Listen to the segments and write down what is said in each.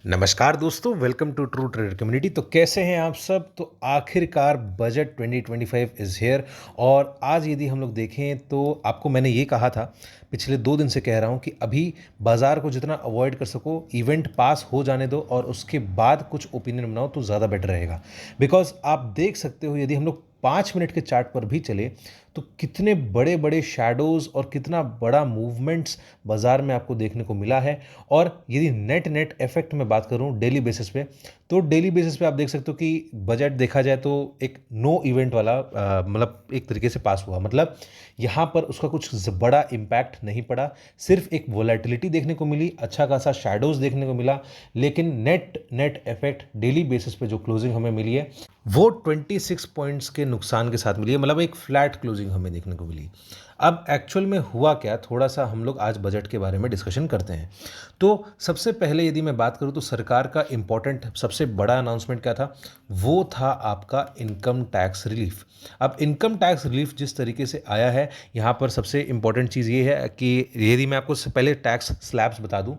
नमस्कार दोस्तों, welcome to True Trader community. तो कैसे हैं आप सब? तो आखिरकार बजट 2025 इज़ हेयर। और आज यदि हम लोग देखें तो आपको मैंने ये कहा था, पिछले 2 दिन से कह रहा हूँ कि अभी बाज़ार को जितना अवॉइड कर सको, इवेंट पास हो जाने दो और उसके बाद कुछ ओपिनियन बनाओ तो ज़्यादा बेटर रहेगा। बिकॉज आप देख सकते हो, यदि हम लोग 5 मिनट के चार्ट पर भी चले तो कितने बड़े बड़े शैडोज़ और कितना बड़ा मूवमेंट्स बाज़ार में आपको देखने को मिला है। और यदि नेट नेट इफेक्ट में बात करूं डेली बेसिस पे, तो डेली बेसिस पे आप देख सकते हो कि बजट देखा जाए तो एक नो इवेंट वाला मतलब एक तरीके से पास हुआ। मतलब यहाँ पर उसका कुछ बड़ा इम्पैक्ट नहीं पड़ा, सिर्फ एक वोलेटिलिटी देखने को मिली, अच्छा खासा शैडोज़ देखने को मिला। लेकिन net net effect daily basis पे जो क्लोजिंग हमें मिली है वो 26 पॉइंट्स के नुकसान के साथ मिली है। मतलब एक फ्लैट क्लोजिंग हमें देखने को मिली। अब एक्चुअल में हुआ क्या, थोड़ा सा हम लोग आज बजट के बारे में डिस्कशन करते हैं। तो सबसे पहले यदि मैं बात करूं तो सरकार का इंपॉर्टेंट सबसे बड़ा अनाउंसमेंट क्या था, वो था आपका इनकम टैक्स रिलीफ। अब इनकम टैक्स रिलीफ जिस तरीके से आया है, यहाँ पर सबसे इंपॉर्टेंट चीज़ ये है कि यदि मैं आपको पहले टैक्स स्लैब्स बता दूं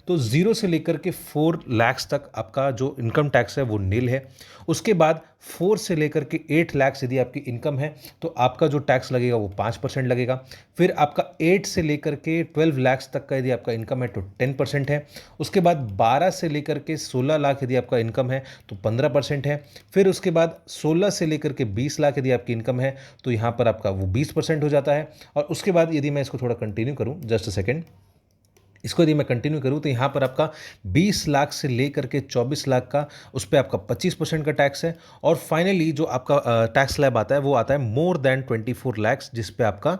तो 0 से लेकर के 4 लाख तक आपका जो इनकम टैक्स है वो नील है। उसके बाद 4 से लेकर के 8 लाख यदि आपकी इनकम है तो आपका जो टैक्स लगेगा वो 5% लगेगा। फिर आपका 8 से लेकर के 12 लाख तक का यदि आपका इनकम है तो 10% है। उसके बाद 12 से लेकर के 16 लाख यदि आपका इनकम है तो 15% है। फिर उसके बाद 16 से लेकर के 20 लाख यदि आपकी इनकम है तो यहाँ पर आपका वो 20% हो जाता है। और उसके बाद यदि मैं इसको थोड़ा कंटिन्यू करूँ, जस्ट अ सेकेंड, इसको यदि मैं कंटिन्यू करूँ तो यहाँ पर आपका 20 लाख से लेकर के 24 लाख का, उस पर आपका 25% का टैक्स है। और फाइनली जो आपका टैक्स स्लैब आता है वो आता है मोर देन 24 लाख, जिस पे आपका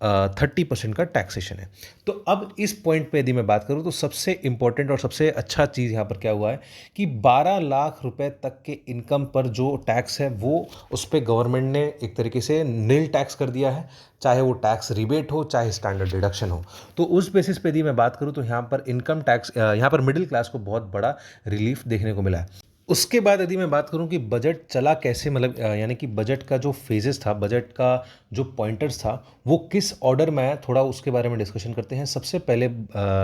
30% का टैक्सेशन है। तो अब इस पॉइंट पे यदि मैं बात करूँ तो सबसे इंपॉर्टेंट और सबसे अच्छा चीज़ यहाँ पर क्या हुआ है कि 12 लाख रुपए तक के इनकम पर जो टैक्स है वो उस पर गवर्नमेंट ने एक तरीके से नील टैक्स कर दिया है। चाहे वो टैक्स रिबेट हो, चाहे स्टैंडर्ड डिडक्शन हो। तो उस बेसिस पे यदि मैं बात करूँ तो यहाँ पर इनकम टैक्स, यहाँ पर मिडिल क्लास को बहुत बड़ा रिलीफ देखने को मिला है। उसके बाद यदि मैं बात करूं कि बजट चला कैसे, मतलब यानी कि बजट का जो फेजेस था, बजट का जो पॉइंटर्स था, वो किस ऑर्डर में आया, थोड़ा उसके बारे में डिस्कशन करते हैं। सबसे पहले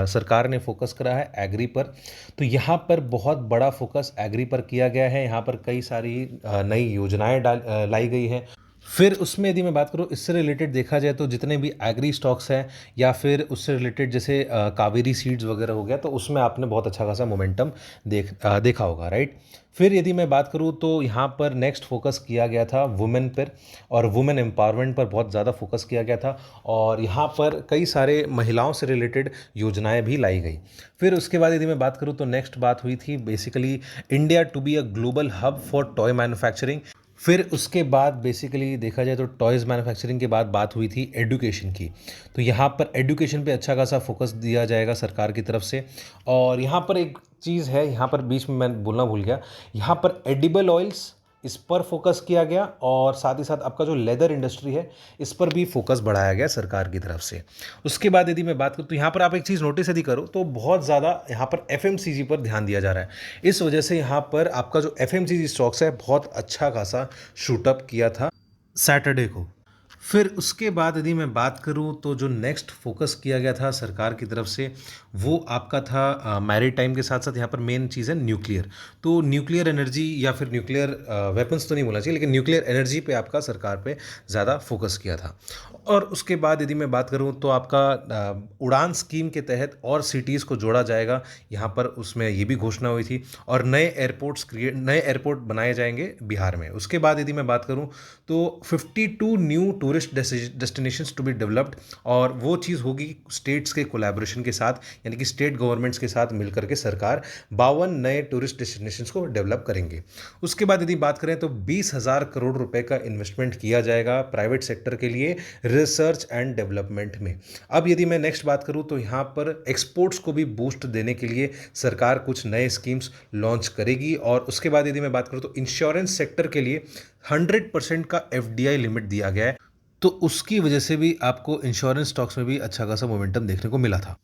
सरकार ने फोकस करा है एग्री पर। तो यहाँ पर बहुत बड़ा फोकस एग्री पर किया गया है। यहाँ पर कई सारी नई योजनाएं लाई गई हैं। फिर उसमें यदि मैं बात करूँ, इससे रिलेटेड देखा जाए तो जितने भी एग्री स्टॉक्स हैं या फिर उससे रिलेटेड जैसे कावेरी सीड्स वगैरह हो गया, तो उसमें आपने बहुत अच्छा खासा मोमेंटम देखा होगा, राइट। फिर यदि मैं बात करूँ तो यहाँ पर नेक्स्ट फोकस किया गया था वुमेन पर, और वुमेन एम्पावरमेंट पर बहुत ज़्यादा फोकस किया गया था। और यहाँ पर कई सारे महिलाओं से रिलेटेड योजनाएं भी लाई गई। फिर उसके बाद यदि मैं बात करूँ तो नेक्स्ट बात हुई थी basically India to be a global hub for toy manufacturing. फिर उसके बाद बेसिकली देखा जाए तो टॉयज़ मैन्युफैक्चरिंग के बाद बात हुई थी एडुकेशन की। तो यहाँ पर एडुकेशन पे अच्छा खासा फोकस दिया जाएगा सरकार की तरफ से। और यहाँ पर एक चीज़ है, यहाँ पर बीच में मैं बोलना भूल गया, यहाँ पर एडिबल ऑयल्स, इस पर फोकस किया गया। और साथ ही साथ आपका जो लेदर इंडस्ट्री है, इस पर भी फोकस बढ़ाया गया सरकार की तरफ से। उसके बाद यदि मैं बात करूँ तो यहाँ पर आप एक चीज़ नोटिस यदि करो तो बहुत ज़्यादा यहाँ पर एफएमसीजी पर ध्यान दिया जा रहा है। इस वजह से यहाँ पर आपका जो एफएमसीजी स्टॉक्स है बहुत अच्छा खासा शूटअप किया था सैटरडे को। फिर उसके बाद यदि मैं बात करूं तो जो नेक्स्ट फोकस किया गया था सरकार की तरफ से, वो आपका था मैरीटाइम के साथ साथ यहाँ पर मेन चीज़ है न्यूक्लियर। तो न्यूक्लियर एनर्जी या फिर न्यूक्लियर वेपन्स तो नहीं बोलना चाहिए, लेकिन न्यूक्लियर एनर्जी पे आपका सरकार पे ज़्यादा फोकस किया था। और उसके बाद यदि मैं बात करूं तो आपका उड़ान स्कीम के तहत और सिटीज़ को जोड़ा जाएगा, यहाँ पर उसमें ये भी घोषणा हुई थी। और नए एयरपोर्ट बनाए जाएंगे बिहार में। उसके बाद यदि मैं बात करूं तो 52 new tourist destinations to be developed. और वो चीज़ होगी स्टेट्स के कोलैबोरेशन के साथ, यानी कि स्टेट गवर्नमेंट्स के साथ मिलकर के सरकार 52 नए टूरिस्ट डेस्टिनेशंस को डेवलप करेंगे। उसके बाद यदि बात करें तो 20,000 करोड़ रुपए का इन्वेस्टमेंट किया जाएगा प्राइवेट सेक्टर के लिए रिसर्च एंड डेवलपमेंट में। अब यदि मैं नेक्स्ट बात करूं तो यहाँ पर एक्सपोर्ट्स को भी बूस्ट देने के लिए सरकार कुछ नए स्कीम्स लॉन्च करेगी। और उसके बाद यदि मैं बात करूं तो इंश्योरेंस सेक्टर के लिए 100% का एफडीआई लिमिट दिया गया है। तो उसकी वजह से भी आपको इंश्योरेंस स्टॉक्स में भी अच्छा खासा मोमेंटम देखने को मिला था।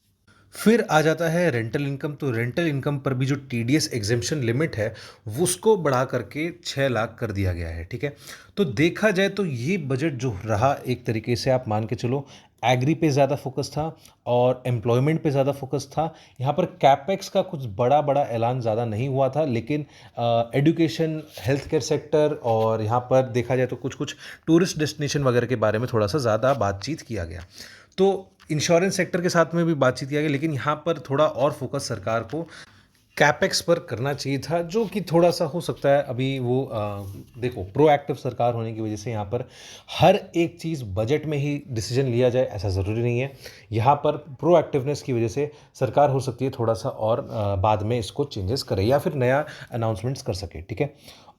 फिर आ जाता है रेंटल इनकम। तो रेंटल इनकम पर भी जो टीडीएस एग्जेम्पशन लिमिट है वो उसको बढ़ा करके 6 लाख कर दिया गया है, ठीक है। तो देखा जाए तो ये बजट जो रहा, एक तरीके से आप मान के चलो एग्री पे ज़्यादा फोकस था और एम्प्लॉयमेंट पे ज़्यादा फोकस था। यहाँ पर कैपेक्स का कुछ बड़ा बड़ा ऐलान ज़्यादा नहीं हुआ था, लेकिन एजुकेशन, हेल्थ केयर सेक्टर और यहाँ पर देखा जाए तो कुछ कुछ टूरिस्ट डेस्टिनेशन वगैरह के बारे में थोड़ा सा ज़्यादा बातचीत किया गया। तो इंश्योरेंस सेक्टर के साथ में भी बातचीत किया गया, लेकिन यहाँ पर थोड़ा और फोकस सरकार को कैपेक्स पर करना चाहिए था, जो कि थोड़ा सा हो सकता है अभी वो देखो, प्रोएक्टिव सरकार होने की वजह से यहाँ पर हर एक चीज़ बजट में ही डिसीजन लिया जाए ऐसा ज़रूरी नहीं है। यहाँ पर प्रोएक्टिवनेस की वजह से सरकार हो सकती है थोड़ा सा और बाद में इसको चेंजेस करे या फिर नया अनाउंसमेंट्स कर सके, ठीक है।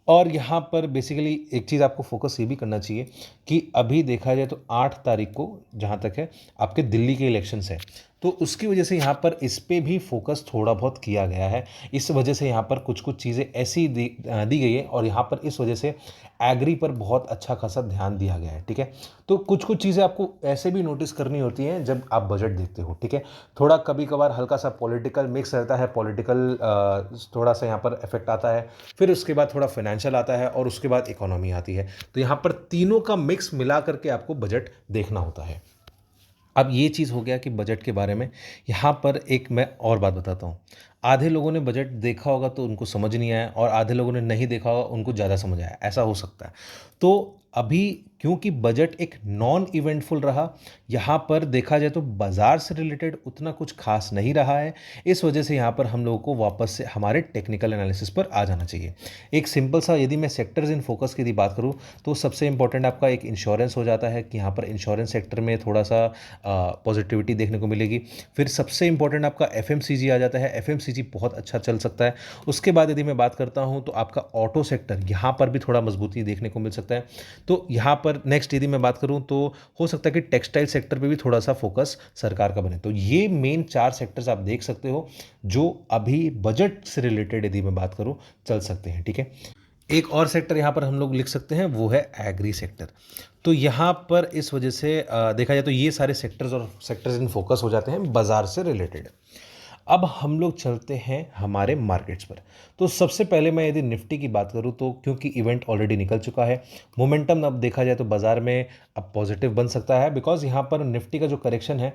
और यहाँ पर बेसिकली एक चीज़ आपको फोकस ये भी करना चाहिए कि अभी देखा जाए तो 8 तारीख को जहाँ तक है आपके दिल्ली के इलेक्शंस है, तो उसकी वजह से यहाँ पर इस पे भी फोकस थोड़ा बहुत किया गया है। इस वजह से यहाँ पर कुछ कुछ चीज़ें ऐसी दी गई है और यहाँ पर इस वजह से एग्री पर बहुत अच्छा खासा ध्यान दिया गया है, ठीक है। तो कुछ कुछ चीज़ें आपको ऐसे भी नोटिस करनी होती हैं जब आप बजट देखते हो, ठीक है। थोड़ा कभी कभार हल्का सा पॉलिटिकल मिक्स रहता है, पॉलिटिकल थोड़ा सा यहाँ पर इफेक्ट आता है, फिर उसके बाद थोड़ा फाइनेंशियल आता है और उसके बाद इकोनॉमी आती है। तो यहाँ पर तीनों का मिक्स मिला करके आपको बजट देखना होता है। अब ये चीज़ हो गया कि बजट के बारे में। यहाँ पर एक मैं और बात बताता हूँ। आधे लोगों ने बजट देखा होगा तो उनको समझ नहीं आया और आधे लोगों ने नहीं देखा होगा उनको ज़्यादा समझ आया, ऐसा हो सकता है। तो अभी क्योंकि बजट एक नॉन इवेंटफुल रहा, यहाँ पर देखा जाए तो बाज़ार से रिलेटेड उतना कुछ खास नहीं रहा है। इस वजह से यहाँ पर हम लोगों को वापस से हमारे टेक्निकल एनालिसिस पर आ जाना चाहिए। एक सिंपल सा, यदि मैं सेक्टर्स इन फोकस की यदि बात करूँ तो सबसे इंपॉर्टेंट आपका एक इंश्योरेंस हो जाता है कि यहाँ पर इंश्योरेंस सेक्टर में थोड़ा सा पॉजिटिविटी देखने को मिलेगी। फिर सबसे इंपॉर्टेंट आपका एफएमसीजी आ जाता है, एफएमसीजी बहुत अच्छा चल सकता है। उसके बाद यदि मैं बात करता हूँ तो आपका ऑटो सेक्टर, यहाँ पर भी थोड़ा मजबूती देखने को मिल सकता है। तो यहाँ पर नेक्स्ट यदि मैं बात करूँ तो हो सकता है कि टेक्सटाइल सेक्टर पे भी थोड़ा सा फोकस सरकार का बने। तो ये मेन 4 सेक्टर्स आप देख सकते हो जो अभी बजट से रिलेटेड यदि मैं बात करूँ चल सकते हैं, ठीक है। एक और सेक्टर यहाँ पर हम लोग लिख सकते हैं, वो है एग्री सेक्टर। तो यहाँ पर इस वजह से देखा जाए तो ये सारे सेक्टर्स और सेक्टर्स इन फोकस हो जाते हैं बाजार से रिलेटेड। अब हम लोग चलते हैं हमारे मार्केट्स पर। तो सबसे पहले मैं यदि निफ्टी की बात करूं तो क्योंकि इवेंट ऑलरेडी निकल चुका है, मोमेंटम अब देखा जाए तो बाजार में अब पॉजिटिव बन सकता है, बिकॉज यहाँ पर निफ्टी का जो करेक्शन है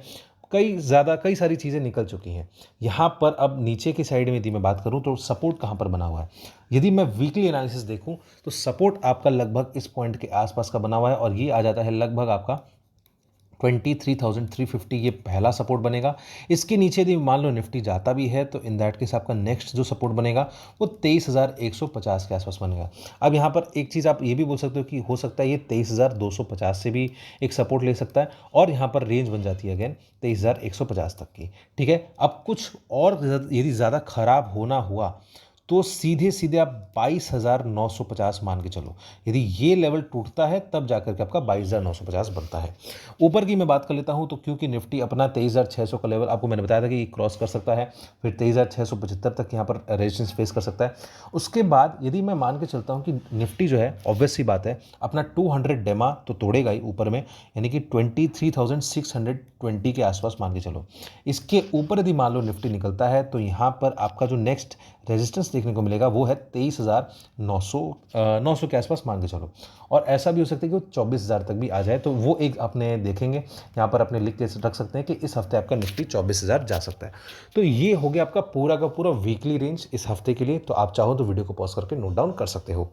कई सारी चीज़ें निकल चुकी हैं। यहाँ पर अब नीचे की साइड में यदि मैं बात करूँ तो सपोर्ट कहाँ पर बना हुआ है। यदि मैं वीकली एनालिसिस देखूँ तो सपोर्ट आपका लगभग इस पॉइंट के आसपास का बना हुआ है और ये आ जाता है लगभग आपका 23,350। ये पहला सपोर्ट बनेगा। इसके नीचे यदि मान लो निफ्टी जाता भी है तो इन दैट केस आपका नेक्स्ट जो सपोर्ट बनेगा वो 23,150 के आसपास बनेगा। अब यहाँ पर एक चीज़ आप ये भी बोल सकते हो कि हो सकता है ये 23,250 से भी एक सपोर्ट ले सकता है और यहाँ पर रेंज बन जाती है अगेन 23,150 तक की, ठीक है। अब कुछ और यदि ज़्यादा खराब होना हुआ तो सीधे सीधे आप 22,950 मान के चलो। यदि ये लेवल टूटता है तब जाकर के आपका 22,950 बनता है। ऊपर की मैं बात कर लेता हूं तो क्योंकि निफ्टी अपना 23,600 का लेवल आपको मैंने बताया था कि क्रॉस कर सकता है, फिर 23,675 तक यहाँ पर रेजिस्टेंस फेस कर सकता है। उसके बाद यदि मैं मान के चलता हूँ कि निफ्टी जो है ऑब्वियस सी बात है अपना 200 डेमा तो तोड़ेगा ही ऊपर में, यानी कि 23,620 के आसपास मान के चलो। इसके ऊपर यदि मान लो निफ्टी निकलता है तो यहाँ पर आपका जो नेक्स्ट रेजिस्टेंस देखने को मिलेगा वो है 23,900 के आसपास मान के चलो। और ऐसा भी हो सकता है कि वो 24,000 तक भी आ जाए, तो वो एक अपने देखेंगे यहाँ पर अपने लिख के रख सकते हैं कि इस हफ्ते आपका निफ्टी 24,000 जा सकता है। तो ये हो गया आपका पूरा का पूरा वीकली रेंज इस हफ्ते के लिए। तो आप चाहो तो वीडियो को पॉज करके नोट डाउन कर सकते हो।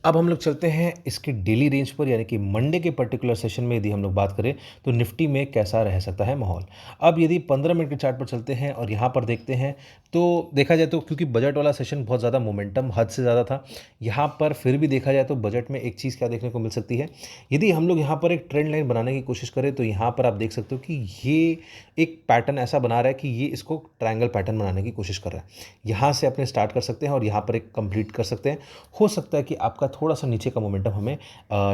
अब हम लोग चलते हैं इसके डेली रेंज पर, यानी कि मंडे के पर्टिकुलर सेशन में यदि हम लोग बात करें तो निफ्टी में कैसा रह सकता है माहौल। अब यदि 15 मिनट के चार्ट पर चलते हैं और यहाँ पर देखते हैं तो देखा जाए तो क्योंकि बजट वाला सेशन बहुत ज़्यादा मोमेंटम हद से ज़्यादा था, यहाँ पर फिर भी देखा जाए तो बजट में एक चीज़ क्या देखने को मिल सकती है। यदि हम लोग यहाँ पर एक ट्रेंड लाइन बनाने की कोशिश करें तो यहाँ पर आप देख सकते हो कि ये एक पैटर्न ऐसा बना रहा है कि ये इसको ट्रायंगल पैटर्न बनाने की कोशिश कर रहा है। यहाँ से अपने स्टार्ट कर सकते हैं और यहाँ पर एक कंप्लीट कर सकते हैं। हो सकता है कि आपका थोड़ा सा नीचे का मोमेंटम हमें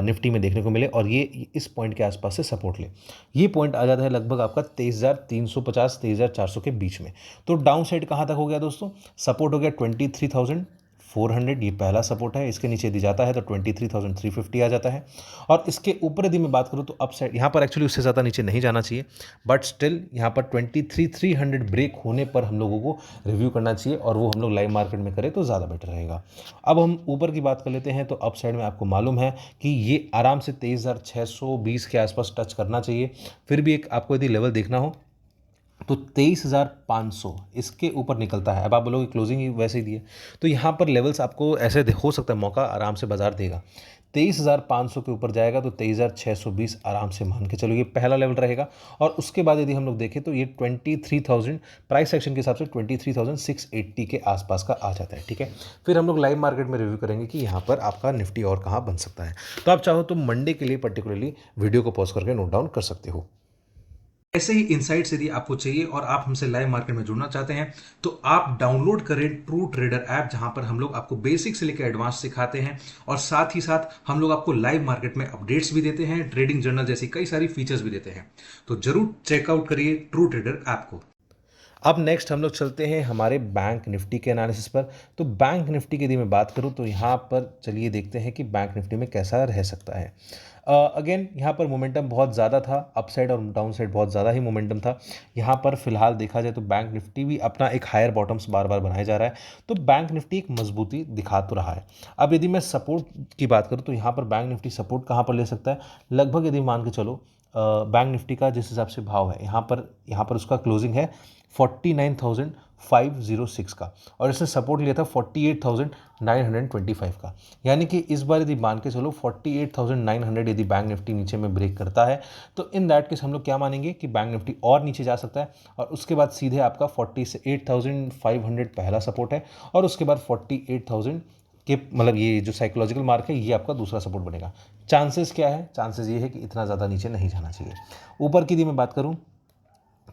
निफ्टी में देखने को मिले और ये इस पॉइंट के आसपास से सपोर्ट ले। ये पॉइंट आ जाता है लगभग आपका 23,350 23,400 के बीच में। तो डाउन साइड कहाँ तक हो गया दोस्तों, सपोर्ट हो गया 23,000 400 ये पहला सपोर्ट है, इसके नीचे यदि जाता है तो 23,350 आ जाता है। और इसके ऊपर यदि मैं बात करूँ तो अप साइड यहाँ पर एक्चुअली उससे ज़्यादा नीचे नहीं जाना चाहिए, बट स्टिल यहाँ पर 23,300 ब्रेक होने पर हम लोगों को रिव्यू करना चाहिए और वो हम लोग लाइव मार्केट में करें तो ज़्यादा बेटर रहेगा। अब हम ऊपर की बात कर लेते हैं तो अप साइड में आपको मालूम है कि ये आराम से 23,620 के आसपास टच करना चाहिए। फिर भी एक आपको यदि लेवल देखना हो तो 23,500 इसके ऊपर निकलता है। अब आप बोलोगे क्लोजिंग ही वैसे ही दिए, तो यहाँ पर लेवल्स आपको ऐसे हो सकता है मौका आराम से बाजार देगा। 23,500 के ऊपर जाएगा तो 23,620 आराम से मान के चलो ये पहला लेवल रहेगा। और उसके बाद यदि हम लोग देखें तो ये 23,000 प्राइस एक्शन के हिसाब से 23,680 के आसपास का आ जाता है। ठीक है, फिर हम लोग लाइव मार्केट में रिव्यू करेंगे कि यहाँ पर आपका निफ्टी और कहाँ बन सकता है। तो आप चाहो तो मंडे के लिए पर्टिकुलरली वीडियो को पॉज करके नोट डाउन कर सकते हो। ऐसे ही इनसाइट्स यदि आपको चाहिए और आप हमसे लाइव मार्केट में जुड़ना चाहते हैं तो आप डाउनलोड करें ट्रू ट्रेडर ऐप, जहां पर हम लोग आपको बेसिक से लेकर एडवांस सिखाते हैं और साथ ही साथ हम लोग आपको लाइव मार्केट में अपडेट्स भी देते हैं, ट्रेडिंग जर्नल जैसी कई सारी फीचर्स भी देते हैं। तो जरूर चेकआउट करिए ट्रू ट्रेडर ऐप को। अब नेक्स्ट हम लोग चलते हैं हमारे बैंक निफ्टी के एनालिसिस पर। तो बैंक निफ्टी की यदि मैं बात करूं तो यहाँ पर चलिए देखते हैं कि बैंक निफ्टी में कैसा रह सकता है। अगेन यहाँ पर मोमेंटम बहुत ज़्यादा था, अप साइड और डाउन साइड बहुत ज़्यादा ही मोमेंटम था। यहाँ पर फिलहाल देखा जाए तो बैंक निफ्टी भी अपना एक हायर बॉटम्स बार बार बनाया जा रहा है, तो बैंक निफ्टी एक मजबूती दिखा तो रहा है। अब यदि मैं सपोर्ट की बात करूँ तो यहाँ पर बैंक निफ्टी सपोर्ट कहाँ पर ले सकता है, लगभग यदि मान के चलो बैंक निफ्टी का जिस हिसाब से भाव है यहाँ पर उसका क्लोजिंग है 49,506 का और इसने सपोर्ट लिया था 48,925 का। यानी कि इस बार यदि मान के चलो 48,900 यदि बैंक निफ्टी नीचे में ब्रेक करता है तो इन दैट केस हम लोग क्या मानेंगे कि बैंक निफ्टी और नीचे जा सकता है और उसके बाद सीधे आपका 48,500 पहला सपोर्ट है और उसके बाद 48,000 के मतलब ये जो साइकोलॉजिकल मार्क है ये आपका दूसरा सपोर्ट बनेगा। चांसेस क्या है, चांसेस ये है कि इतना ज़्यादा नीचे नहीं जाना चाहिए। ऊपर की यदि मैं बात करूँ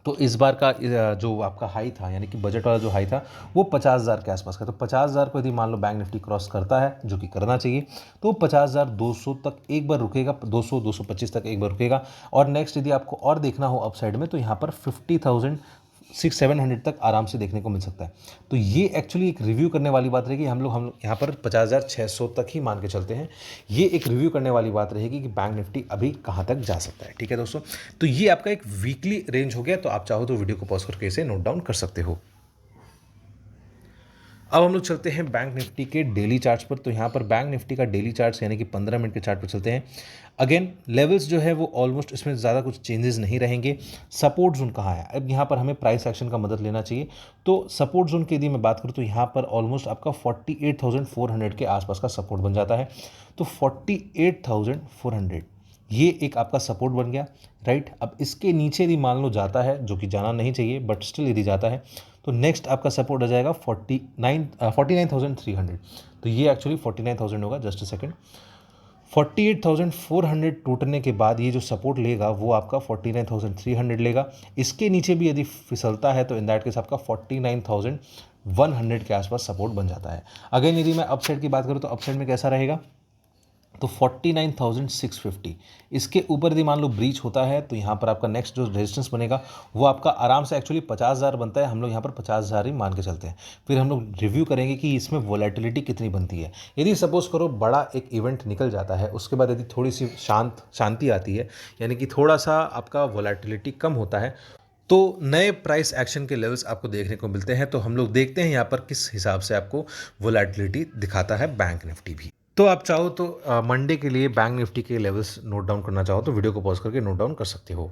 तो इस बार का जो आपका हाई था यानी कि बजट वाला जो हाई था वो 50,000 के आसपास का। तो 50,000 को यदि मान लो बैंक निफ्टी क्रॉस करता है, जो कि करना चाहिए, तो 50,200 तक एक बार रुकेगा, 200 225 तक एक बार रुकेगा। और नेक्स्ट यदि आपको और देखना हो अपसाइड में तो यहाँ पर 50,700 तक आराम से देखने को मिल सकता है। तो ये एक्चुअली एक रिव्यू करने वाली बात रहेगी। हम लोग यहाँ पर 50,600 तक ही मान के चलते हैं। ये एक रिव्यू करने वाली बात रहेगी कि बैंक निफ्टी अभी कहाँ तक जा सकता है। ठीक है दोस्तों, तो ये आपका एक वीकली रेंज हो गया। तो आप चाहो तो वीडियो को पॉज करके इसे नोट डाउन कर सकते हो। अब हम लोग चलते हैं बैंक निफ्टी के डेली चार्ट्स पर। तो यहाँ पर बैंक निफ्टी का डेली चार्ट्स यानी कि 15 मिनट के चार्ट पर चलते हैं। अगेन लेवल्स जो है वो ऑलमोस्ट इसमें ज़्यादा कुछ चेंजेस नहीं रहेंगे। सपोर्ट जोन कहाँ है, अब यहाँ पर हमें प्राइस एक्शन का मदद लेना चाहिए। तो सपोर्ट जोन की यदि मैं बात करूँ तो यहाँ पर ऑलमोस्ट आपका 48,400 के आसपास का सपोर्ट बन जाता है। तो 48,400 ये एक आपका सपोर्ट बन गया, राइट। अब इसके नीचे यदि मान लो जाता है, जो कि जाना नहीं चाहिए बट स्टिल यदि जाता है, तो नेक्स्ट आपका सपोर्ट आ जाएगा 49,300। तो ये एक्चुअली 49,000 होगा। जस्ट अ सेकंड, 48,400 टूटने के बाद ये जो सपोर्ट लेगा वो आपका 49,300 लेगा। इसके नीचे भी यदि फिसलता है तो इन दैट केस आपका 49,100 के आसपास सपोर्ट बन जाता है। अगेन यदि मैं अपसाइड की बात करूँ तो अपसाइड में कैसा रहेगा, तो 49,650 इसके ऊपर यदि मान लो ब्रीच होता है तो यहाँ पर आपका नेक्स्ट जो रेजिस्टेंस बनेगा वो आपका आराम से एक्चुअली 50,000 बनता है। हम लोग यहाँ पर 50,000 ही मान के चलते हैं। फिर हम लोग रिव्यू करेंगे कि इसमें वोलेटिलिटी कितनी बनती है। यदि सपोज करो बड़ा एक इवेंट निकल जाता है, उसके बाद यदि थोड़ी सी शांति आती है, यानी कि थोड़ा सा आपका वोलेटिलिटी कम होता है, तो नए प्राइस एक्शन के लेवल्स आपको देखने को मिलते हैं। तो हम लोग देखते हैं यहाँ पर किस हिसाब से आपको वोलेटिलिटी दिखाता है बैंक निफ्टी भी। तो आप चाहो तो मंडे के लिए बैंक निफ्टी के लेवल्स नोट डाउन करना चाहो तो वीडियो को पॉज करके नोट डाउन कर सकते हो।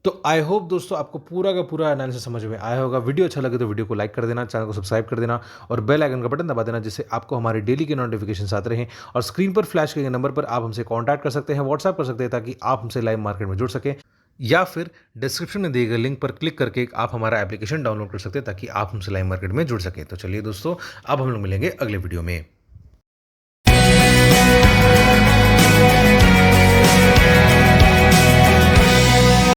तो आई होप दोस्तों आपको पूरा का पूरा एनालिसिस समझ में आया होगा। वीडियो अच्छा लगे तो वीडियो को लाइक कर देना, चैनल को सब्सक्राइब कर देना और बेल आइकन का बटन दबा देना, जिससे आपको हमारे डेली के नोटिफिकेशन आते रहें। और स्क्रीन पर फ्लैश किए गए नंबर पर आप हमसे कॉन्टैक्ट कर सकते हैं, व्हाट्सएप कर सकते हैं, ताकि आप हमसे लाइव मार्केट में जुड़ सकें। या फिर डिस्क्रिप्शन में दिए गए लिंक पर क्लिक करके आप हमारा एप्लीकेशन डाउनलोड कर सकते हैं, ताकि आप हमसे लाइव मार्केट में जुड़ सकें। तो चलिए दोस्तों, अब हम लोग मिलेंगे अगले वीडियो में।